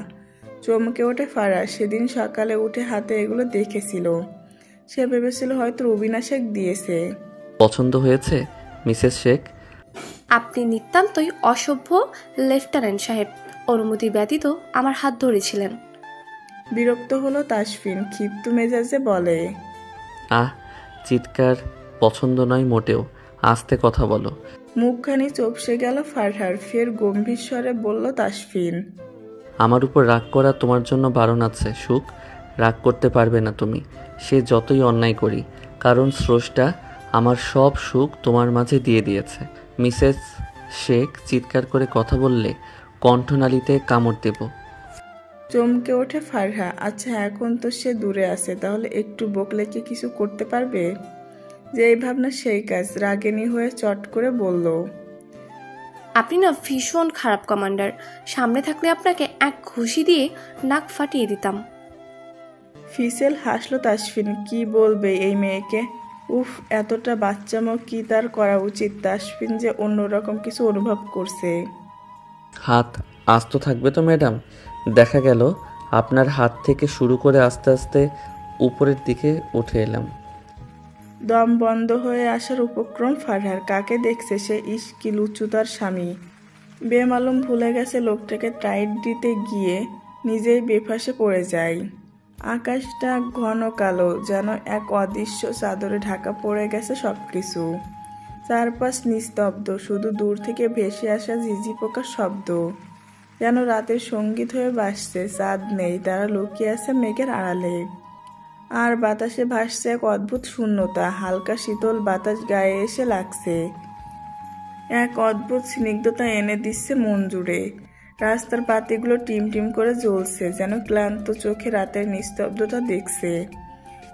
চমকে ওঠে ফারহা। সেদিন সকালে উঠে হাতে এগুলো দেখেছিল। সে ভেবেছিল হয়তো রুবিনা শেখ দিয়েছে। পছন্দ হয়েছে মিসেস শেখ? আপনি নিতান্তই অসভ্য লেফটেন্যান্ট সাহেব। অনুমতি ব্যতীত আমার হাত ধরেছিলেন। বিরক্ত হলো তাসফিন, ক্ষিপ্ত মেজাজে বলে, চিৎকার পছন্দ নয় মোটেও, আস্তে কথা বলো। মুখখানি চোপসে গেল ফারহার। ফের গম্ভীর স্বরে বলল তাসফিন, আমার উপর রাগ করা তোমার জন্য বারণ আছে সুখ। রাগ করতে পারবে না তুমি, সে যতই অন্যায় করি, কারণ স্রষ্টা আমার সব সুখ তোমার মাঝে দিয়ে দিয়েছে। মিসেস শেখ চিৎকার করে কথা বললে কণ্ঠনালীতে কামড় দেব। চমকে ওঠে ফারহা। আচ্ছা, এখন তো সে দূরে আছে, তাহলে একটু বকলে কি কিছু করতে পারবে? যেই ভাবনা সেই কাজ। রাগিনী হয়ে চট করে বলল, আপনি না ভীষণ খারাপ কমান্ডার। সামনে থাকলে আপনাকে এক ঘুষি দিয়ে নাক ফাটিয়ে দিতাম। ফিসেল হাসলো তাসফিন। কি বলবে এই মেয়েকে? উফ, এতটা বাচ্চামো কি তার করা উচিত? তাসফিন যে অন্যরকম কিছু অনুভব করছে। হাত আস্ত থাকবে তো ম্যাডাম? দেখা গেল আপনার হাত থেকে শুরু করে আস্তে আস্তে উপরের দিকে উঠে এলাম। দম বন্ধ হয়ে আসার উপক্রম ফারহার। কাকে দেখছে সে? ইস্কি লুচু তার স্বামী। বেমালুম ভুলে গেছে লোকটাকে টাইট দিতে গিয়ে নিজেই বেফাসে পড়ে যায়। আকাশটা ঘন কালো, যেন এক অদৃশ্য চাদরে ঢাকা পড়ে গেছে সবকিছু। চারপাশ নিস্তব্ধ, শুধু দূর থেকে ভেসে আসা ঝিঝি পোকার শব্দ যেন রাতের সঙ্গীত হয়ে বাসছে। চাঁদ নেই, তারা লুকিয়ে আছে মেঘের আড়ালে। আর বাতাসে ভাসছে এক অদ্ভুত শূন্যতা। হালকা শীতল বাতাস গায়ে এসে লাগছে, এক অদ্ভুত স্নিগ্ধতা এনে দিচ্ছে মন জুড়ে। রাস্তার বাতিগুলো টিম টিম করে জ্বলছে, যেন ক্লান্ত চোখে রাতের নিস্তব্ধতা দেখছে।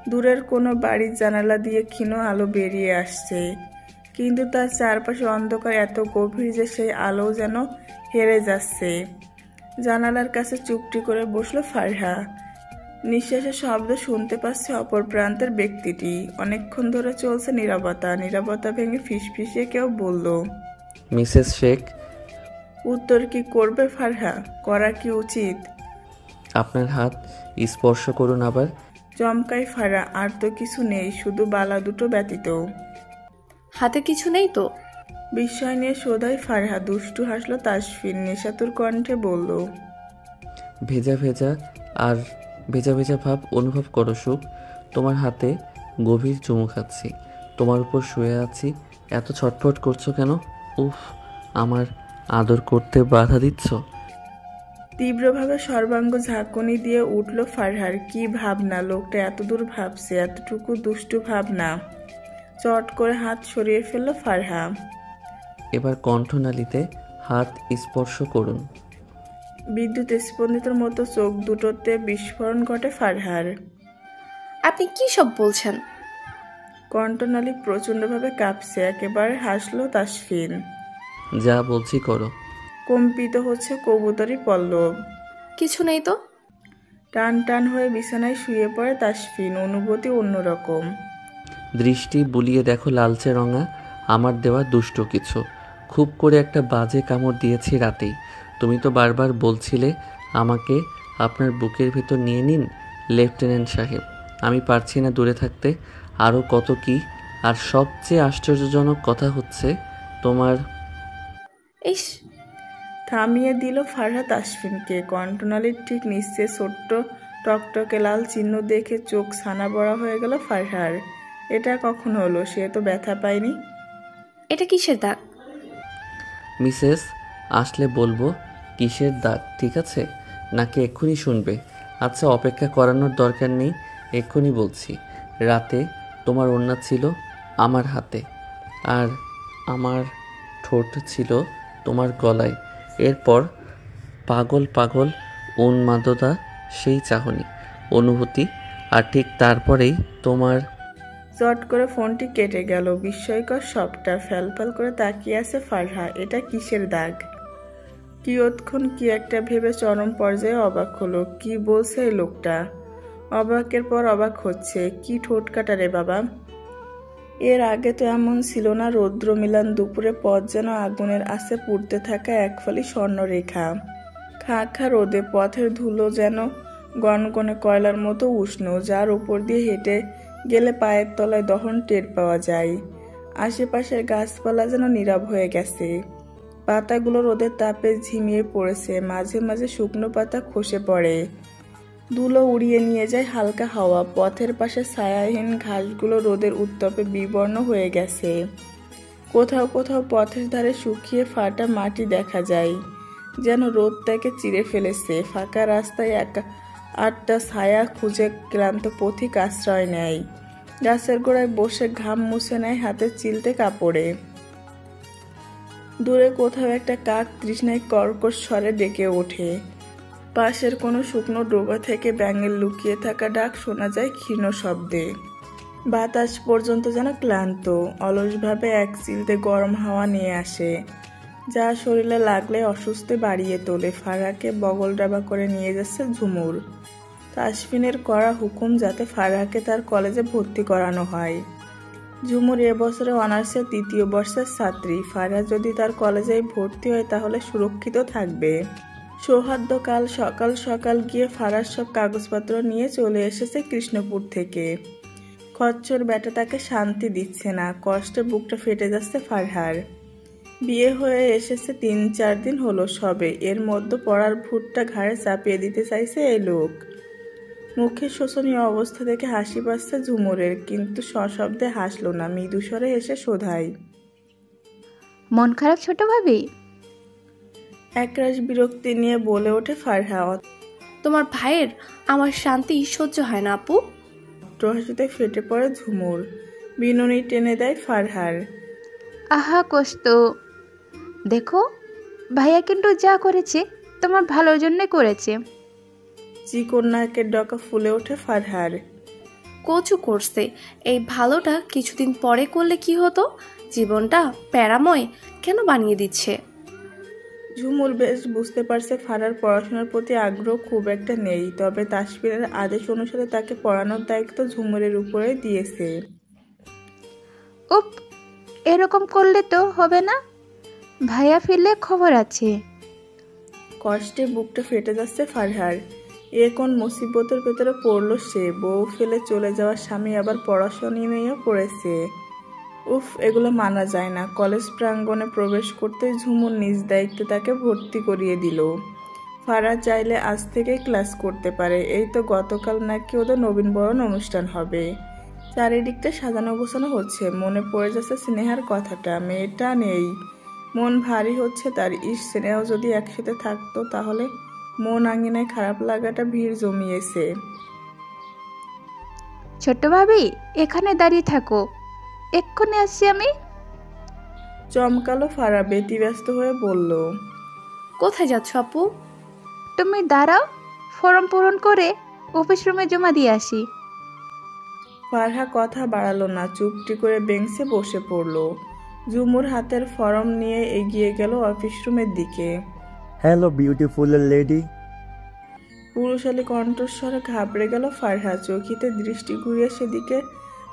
দূরের কোনো বাড়ির জানালা দিয়ে ক্ষীণ আলো বেরিয়ে আসছে, কিন্তু তার চারপাশে অন্ধকার এত গভীর যে সেই আলো যেন হেরে যাচ্ছে। জানালার কাছে চুপটি করে বসলো ফারহা। নিঃশ্বাসের শব্দ শুনতে পাচ্ছে অপর প্রান্তের ব্যক্তিটি। অনেকক্ষণ ধরে চলছে নীরবতা। নীরবতা ভেঙে ফিসফিসিয়ে কেউ বলল, মিসেস শেখ। উত্তর কি করবে ফারহা? করা কি উচিত? আপনার হাত স্পর্শ করুন আবার। চমকাই ফারহা। আর তো কিছু নেই, শুধু বালা দুটো ব্যতীত। হাতে কিছু নেই তো? বিস্ময় নিয়ে শোধায় ফারহা। দুষ্টু হাসলো তাসফিন। নেশাতুর কণ্ঠে বলল, ভেজা ভেজা আর ভেজা ভেজা ভাব অনুভব করো সুখ। তোমার হাতে গভীর চুমু খাচ্ছি, তোমার উপর শুয়ে আছি। এত ছটফট করছো কেন? উফ, আমার আদর করতে বাধা দিচ্ছ। তীব্রভাবে সর্বাঙ্গ ঝাঁকুনি দিয়ে উঠল ফারহার। কি ভাবনা! লোকটা এতদূর ভাবছে, এতটুকু দুষ্টু ভাবনা। চট করে হাত সরিয়ে ফেলল ফারহা। এবার কণ্ঠনালীতে হাত স্পর্শ করুন। বিদ্যুৎ স্পন্দিতর মতো চোখ দুটোতে বিস্ফোরণ ঘটে ফারহার। আপনি কি সব বলছেন? কণ্ঠনালী প্রচণ্ডভাবে কাঁপছে। একেবারে হাসলো তাসফিন। যা বলছি করো। কম্পিত হচ্ছে কবুতরি পল্লব। কিছু নেই তো। টান টান হয়ে বিছানায় শুয়ে পড়ে তাসফিন। অনুভূতি অন্যরকম। দৃষ্টি বুলিয়ে দেখো লালচে রঙা আমার দেওয়া দুষ্ট কিছু। খুব করে একটা বাজে কামড় দিয়েছি রাতেই। তুমি তো বারবার বলছিলে আমাকে আপনার বুকের ভেতর নিয়ে নিন লেফটেন্যান্ট সাহেব। আমি পারছি না দূরে থাকতে। আরও কত কি। আর সবচেয়ে আশ্চর্যজনক কথা হচ্ছে তোমার। ইস! থামিয়ে দিল ফারহা তাসফিনকে। কণ্ঠনালীর ঠিক নিচে ছোট্ট টকটকে লাল চিহ্ন দেখে চোখ ছানা বড়া হয়ে গেল ফারহার। এটা কখন হলো? সে তো ব্যথা পায়নি। এটা কিসের দাগ? মিসেস আসলে বলবো কিসের দাগ, ঠিক আছে? নাকি এক্ষুনি শুনবে? আচ্ছা, অপেক্ষা করানোর দরকার নেই, এক্ষুনি বলছি। রাতে তোমার ওড়না ছিল আমার হাতে, আর আমার ঠোঁট ছিল তোমার গলায়। এরপর পাগল পাগল উন্মাদতা, সেই চাহনি, অনুভূতি, আর ঠিক তারপরেই তোমার। চট করে ফোনটি কেটে গেল। বিস্ময়কর সবটা ফ্যালফ্যাল করে তাকিয়ে আছে ফারহা। এটা কিসের দাগ? কিয়ৎক্ষণ কি একটা ভেবে চরম পর্যায়ে অবাক হলো। কি বলছে এই লোকটা? অবাকের পর অবাক হচ্ছে। কি ঠোঁট কাটা রে বাবা! এর আগে তো এমন ছিল না। রৌদ্র মিলান দুপুরে পথ যেন আগুনের আঁচে পুড়তে থাকা একফালি স্বর্ণরেখা। খা খা রোদে পথের ধুলো যেন গনগনে কয়লার মতো উষ্ণ, যার উপর দিয়ে হেঁটে গেলে পায়ের তলায় দহন টের পাওয়া যায়। আশেপাশের গাছপালা যেন নীরব হয়ে গেছে। পাতাগুলো রোদের তাপে ঝিমিয়ে পড়েছে। মাঝে মাঝে শুকনো পাতা খসে পড়ে। ধুলো উড়িয়ে নিয়ে যায় হালকা হাওয়া। পথের পাশে ছায়াহীন ঘাসগুলো রোদের উত্তাপে বিবর্ণ হয়ে গেছে। কোথাও কোথাও পথের ধারে শুকিয়ে ফাটা মাটি দেখা যায়, যেন রোদ তাকে চিরে ফেলেছে। ফাঁকা রাস্তায় আটটা ছায়া খুঁজে ক্লান্ত পথিক আশ্রয় নেয়। গাছের গোড়ায় বসে ঘাম মুছে নেয় হাতের চিলতে কাপড়ে। দূরে কোথাও একটা কাক তৃষ্ণায় কর্কশ স্বরে ডেকে ওঠে। পাশের কোনো শুকনো ডোবা থেকে ব্যাঙের লুকিয়ে থাকা ডাক শোনা যায় ক্ষীণ শব্দে। বাতাস পর্যন্ত যেন ক্লান্ত, অলসভাবে এক চিলতে গরম হাওয়া নিয়ে আসে, যা শরীরে লাগলে অসুস্থ বাড়িয়ে তোলে। ফারহাকে বগল ডাবা করে নিয়ে যাচ্ছে ঝুমুর। তাসফিনের করা হুকুম যাতে ফারহাকে তার কলেজে ভর্তি করানো হয়। ঝুমুর এবছরে অনার্সের 3য় বর্ষের ছাত্রী। ফারহা যদি তার কলেজে ভর্তি হয় তাহলে সুরক্ষিত থাকবে। সৌহার্দ্য কাল সকাল সকাল গিয়ে ফারহার সব কাগজপত্র নিয়ে চলে এসেছে কৃষ্ণপুর থেকে। খচ্চর ব্যাটা তাকে শান্তি দিচ্ছে না, কষ্টে বুকটা ফেটে যাচ্ছে ফারহার। বিয়ে হয়ে এসেছে 3-4 দিন হলো সবে, এর মধ্যে পড়ার ভূতটা ঘাড়ে চাপিয়ে দিতে চাইছে এই লোক। মুখের শোচনীয় অবস্থা দেখে হাসি পাচ্ছে ঝুমুরের, কিন্তু সশব্দে হাসলো না, মৃদুস্বরে হেসে শোধায়, মন খারাপ ছোট ভাবি? একরাশ বিরক্তি নিয়ে বলে ওঠে ফারহা। তোমার ভাইয়ের আমার শান্তি সহ্য হয় না আপু। হাসিতে ফেটে পড়ে ঝুমুর, বিনুনি টেনে দেয় ফারহার। আহা কষ্ট, দেখো ভাইয়া কিন্তু যা করেছে তোমার ভালোর জন্য করেছে। চিকন নাকের ডকা ফুলে ওঠে ফারহার। কচু করছে, এই ভালোটা কিছুদিন পরে করলে কি হতো? জীবনটা প্যারাময় কেন বানিয়ে দিচ্ছে? ঝুমুর বেশ বুঝতে পারছে ফারহার পড়াশোনার প্রতি আগ্রহ খুব একটা নেই, তবে তাসফিনের আদেশ অনুসারে তাকে পড়ানোর দায়িত্ব ঝুমুরের উপরে দিয়েছে। উপ, এরকম করলে তো হবে না, ভাইয়া ফিরলে খবর আছে। কষ্টে বুকটা ফেটে যাচ্ছে ফারহার। এ কোন মুসিবতের ভেতরে পড়লো সে? বউ ফেলে চলে যাওয়ার স্বামী আবার পড়াশোনা নিয়েও পড়েছে। উফ, এগুলো মানা যায় না। কলেজ প্রাঙ্গণে প্রবেশ করতে ঝুমুর নিজ দায়িত্বে তাকে ভর্তি করিয়ে দিল। ফারহা চাইলে আজ থেকেই ক্লাস করতে পারে। এই তো গতকাল নাকি ওদের নবীনবরণ অনুষ্ঠান হবে, চারিদিকটা সাজানো গোছানো হচ্ছে। মনে পড়ে যাচ্ছে স্নেহার কথাটা, মেয়েটা নেই, মন ভারী হচ্ছে তার। স্নেহ যদি একসাথে থাকতো তাহলে। মন আঙিনায় খারাপ লাগাটা ভিড় জমিয়েছে। ছোট্ট ভাবি এখানে দাঁড়িয়ে থাকো, এক্ষুনি আসছি আমি। চমকালো ফারহা, ব্যতিব্যস্ত হয়ে বলল, কোথায় যাচ্ছ আপু? তুমি দাঁড়াও, ফর্ম পূরণ করে অফিস রুমে জমা দিয়ে আসি। ফারহা কথা বাড়ালো না, চুপটি করে বেঞ্চে বসে পড়ল। ঝুমুর হাতের ফর্ম নিয়ে এগিয়ে গেল অফিস রুমের দিকে। Hello beautiful lady. পুরুষালী কণ্ঠস্বরে ঘাবড়ে গেল ফারহা, চোখিতে দৃষ্টি ঘুরিয়ে সেদিকে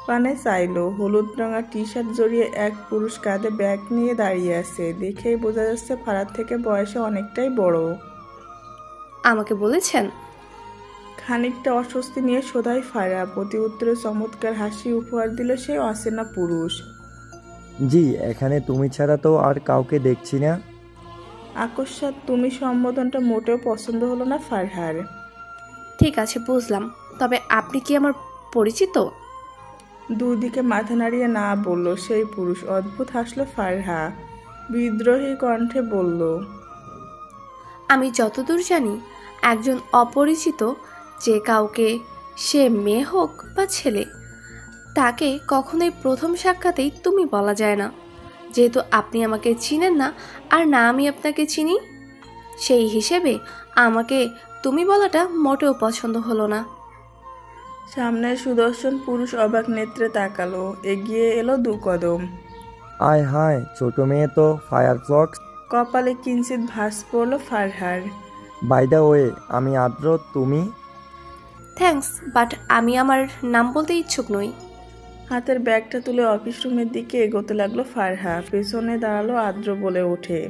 পানে চাইল। হলুদ রঙা টি-শার্ট জড়িয়ে এক পুরুষ কাঁধে ব্যাগ নিয়ে দাঁড়িয়ে আছে। দেখেই বোঝা যাচ্ছে ফারহার থেকে বয়সে অনেকটাই বড়। আমাকে বলেছেন? খানিকটা অস্বস্তি নিয়ে শোধায় ফারহা। প্রতি উত্তরে চমৎকার হাসি উপহার দিল সেই অচেনা পুরুষ। জি, এখানে তুমি ছাড়া তো আর কাউকে দেখছি না। আকস্মাৎ তুমি সম্বোধনটা মোটেও পছন্দ হলো না ফারহার। ঠিক আছে বুঝলাম, তবে আপনি কি আমার পরিচিত? দুদিকে মাথা নাড়িয়ে না বলল সেই পুরুষ। অদ্ভুত হাসলো ফারহা, বিদ্রোহী কণ্ঠে বলল, আমি যতদূর জানি একজন অপরিচিত যে কাউকে, সে মেয়ে হোক বা ছেলে, তাকে কখনোই প্রথম সাক্ষাতেই তুমি বলা যায় না। যেহেতু আপনি আমাকে চিনেন না আর না আমি আপনাকে চিনি, সেই হিসেবে আমাকে তুমি বলাটা মোটেও পছন্দ হলো না। সামনের সুদর্শন পুরুষ অবাক নেত্রে তাকালো, এগিয়ে এলো 2 কদম। আয় হায়, ছোট মেয়ে তো ফায়ারফক্স। কপালে কিঞ্চিত ভাঁজ পড়ল ফারহার। বাই দ্য ওয়ে, আমি আদ্র, তুমি? থ্যাঙ্কস, বাট আমি আমার নাম বলতে ইচ্ছুক নই। হাতের ব্যাগটা তুলে অফিস রুমের দিকে এগোতে লাগলো ফারহা। পেছনে দাঁড়ালো আদ্র, বলে ওঠে,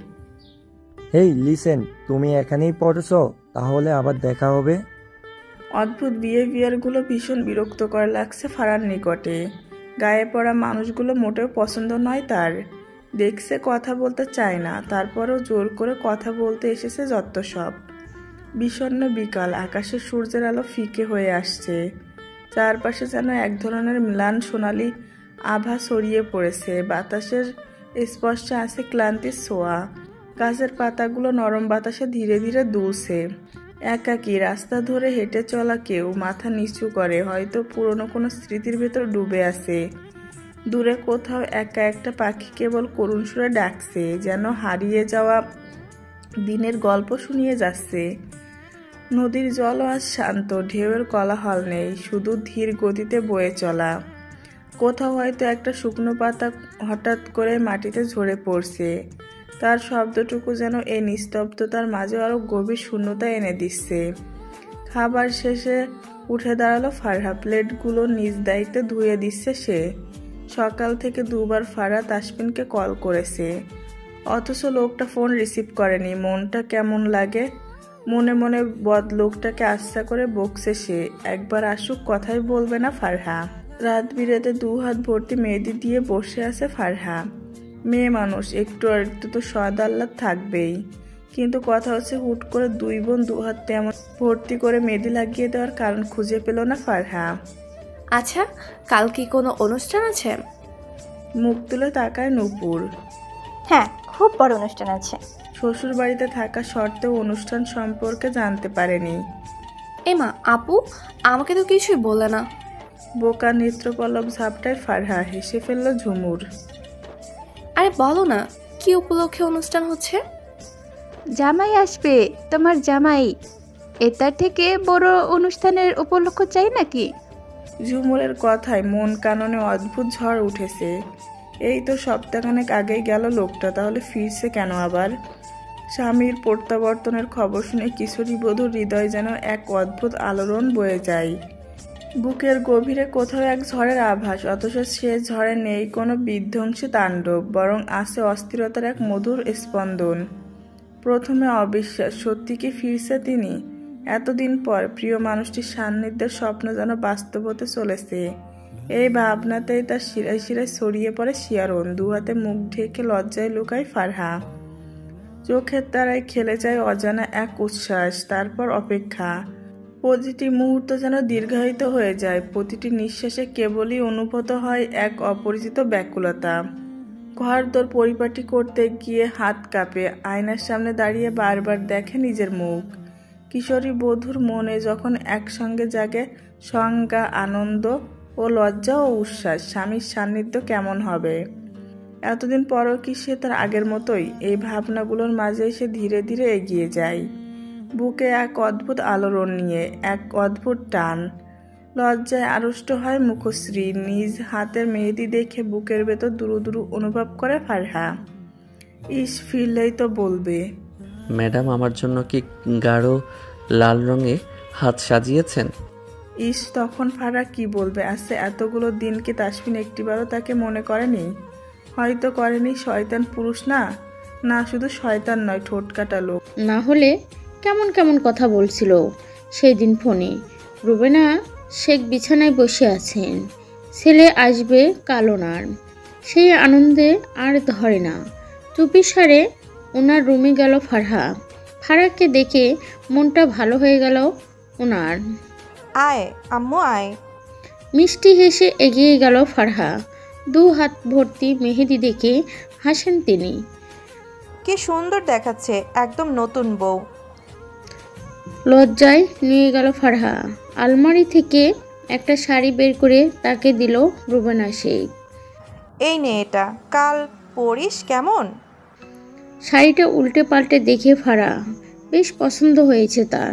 হেই লিসেন, তুমি এখানেই পড়ছো? তাহলে আবার দেখা হবে। অদ্ভুত বিহেভিয়ারগুলো ভীষণ বিরক্তকর লাগছে ফারহার নিকটে। গায়ে পড়া মানুষগুলো মোটেও পছন্দ নয় তার। দেখছে কথা বলতে চায় না, তারপরেও জোর করে কথা বলতে এসেছে যত সব। বিষণ্ণ বিকাল, আকাশে সূর্যের আলো ফিকে হয়ে আসছে। চারপাশে যেন এক ধরনের ম্লান সোনালি আভা ছড়িয়ে পড়েছে। বাতাসের স্পর্শে আছে ক্লান্তির ছোঁয়া। গাছের পাতাগুলো নরম বাতাসে ধীরে ধীরে দুলছে। একাকী রাস্তা ধরে হেঁটে চলা কেউ মাথা নিচু করে, হয়তো পুরনো কোনো স্মৃতির ভেতর ডুবে আছে। দূরে কোথাও একা একটা পাখি কেবল করুণ সুরে ডাকছে, যেন হারিয়ে যাওয়া দিনের গল্প শুনিয়ে যাচ্ছে। নদীর জলও আজ শান্ত, ঢেউয়ের কোলাহল নেই, শুধু ধীর গতিতে বয়ে চলা। কোথাও হয়তো একটা শুকনো পাতা হঠাৎ করে মাটিতে ঝরে পড়ছে। তার শব্দটুকু যেন এই নিস্তব্ধতার মাঝে আরও গভীর শূন্যতা এনে দিচ্ছে। খাবার শেষে উঠে দাঁড়ালো ফারহা। প্লেটগুলো নিজ দায়িত্বে ধুয়ে দিচ্ছে সে। সকাল থেকে দুবার ফারহা তাসফিনকে কল করেছে, অথচ লোকটা ফোন রিসিভ করেনি। মনটা কেমন লাগে। মনে মনে লোকটাকে আস্থা করে বকছে সে। একবার আসুক, কথাই বলবে না ফারহা। রাত বিরেতে 2 হাত ভর্তি মেহেদি দিয়ে বসে আছে ফারহা। মেয়ে মানুষ, একটু একটু তো স্বাদ আহ্লাদ থাকবেই। কিন্তু কথা হচ্ছে, হুট করে 2 বোন 2 হাত তেমন ভর্তি করে মেহেদি লাগিয়ে দেওয়ার কারণ খুঁজে পেল না ফারহা। আচ্ছা, কাল কি কোনো অনুষ্ঠান আছে? মুখ তুলে তাকায় নূপুর। হ্যাঁ, খুব বড় অনুষ্ঠান আছে। শ্বশুর বাড়িতে থাকা সত্ত্বেও অনুষ্ঠান সম্পর্কে জানতে পারেনি। এমা, আপু আমাকে তো কিছুই বলে না। বোকা নেত্রপল্লব ঝাপটায় ফারহা। হেসে ফেলল ঝুমুর। আরে বলো না, কি উপলক্ষে অনুষ্ঠান হচ্ছে? জামাই আসবে, তোমার জামাই। এটার থেকে বড় অনুষ্ঠানের উপলক্ষ চাই নাকি? ঝুমুরের কথায় মন কাননে অদ্ভুত ঝড় উঠেছে। এই তো সপ্তাহখানেক আগেই গেল লোকটা, তাহলে ফিরছে কেন আবার? স্বামীর প্রত্যাবর্তনের খবর শুনে কিশোরী বধূর হৃদয় যেন এক অদ্ভুত আলোড়ন বয়ে যায়। বুকের গভীরে কোথাও এক ঝড়ের আভাস, অথচ সে ঝড়ে নেই কোনো বিধ্বংসী তাণ্ডব, বরং আছে অস্থিরতার এক মধুর স্পন্দন। প্রথমে অবিশ্বাস, সত্যি কি ফিরছে তিনি? এতদিন পর প্রিয় মানুষটির সান্নিধ্যের স্বপ্ন যেন বাস্তব হতে চলেছে। এই ভাবনাতেই তার শিরায় শিরায় ছড়িয়ে পড়ে শিয়ারণ। 2 হাতে মুখ ঢেকে লজ্জায় লুকায় ফারহা। চোখের তারায় খেলে যায় অজানা এক উচ্ছ্বাস, তারপর অপেক্ষা। প্রতিটি মুহূর্ত যেন দীর্ঘায়িত হয়ে যায়। প্রতিটি নিঃশ্বাসে কেবলই অনুভূত হয় এক অপরিচিত ব্যাকুলতা। ঘরদোর পরিপাটি করতে গিয়ে হাত কাঁপে। আয়নার সামনে দাঁড়িয়ে বারবার দেখে নিজের মুখ। কিশোরী বধূর মনে যখন একসঙ্গে জাগে সংজ্ঞা, আনন্দ ও লজ্জা ও উচ্ছ্বাস, স্বামীর সান্নিধ্য কেমন হবে? এতদিন পরও কি সে তার আগের মতোই? এই ভাবনাগুলোর মাঝেই সে ধীরে ধীরে এগিয়ে যায়, বুকে এক অদ্ভুত আলোড়ন নিয়ে, এক অদ্ভুত টান। লজ্জায় আড়ষ্ট হয় মুখশ্রী। নিজ হাতের মেহেদি দেখে বুকের ভেতর দুরু দুরু অনুভব করে ফারহা। ইস, ফিরলেই তো বলবে, ম্যাডাম আমার জন্য কি গাঢ় লাল রঙে হাত সাজিয়েছেন? ইস, তখন ফারহা কি বলবে? আচ্ছা, এতগুলো দিন কি তাসফিন একটিবারও তাকে মনে করেনি? হয়তো করেনি। শয়তান পুরুষ না, না শুধু শয়তান নয়, ঠোঁট কাটা লোক। না হলে কেমন কেমন কথা বলছিল সেই দিন ফোনে। রুবেনা শেখ বিছানায় বসে আছেন, ছেলে আসবে কাল ওনার। সেই আনন্দে আর ধরে না। চুপিসারে ওনার রুমে গেল ফারহা। ফারহাকে দেখে মনটা ভালো হয়ে গেল ওনার। আয় আম্মু আয়। মিষ্টি হেসে এগিয়ে গেল ফারহা। 2 হাত ভর্তি মেহেদি দেখে হাসেন তিনি। কি সুন্দর দেখাচ্ছে, একদম নতুন বউ। লজ্জায় নিয়ে গেল ফারহা। আলমারি থেকে একটা শাড়ি বের করে তাকে দিল রুবেনা শেখ। এই নে, এটা কাল পরিস কেমন? শাড়িটা উল্টে পাল্টে দেখে ফারহা বেশ পছন্দ হয়েছে তার।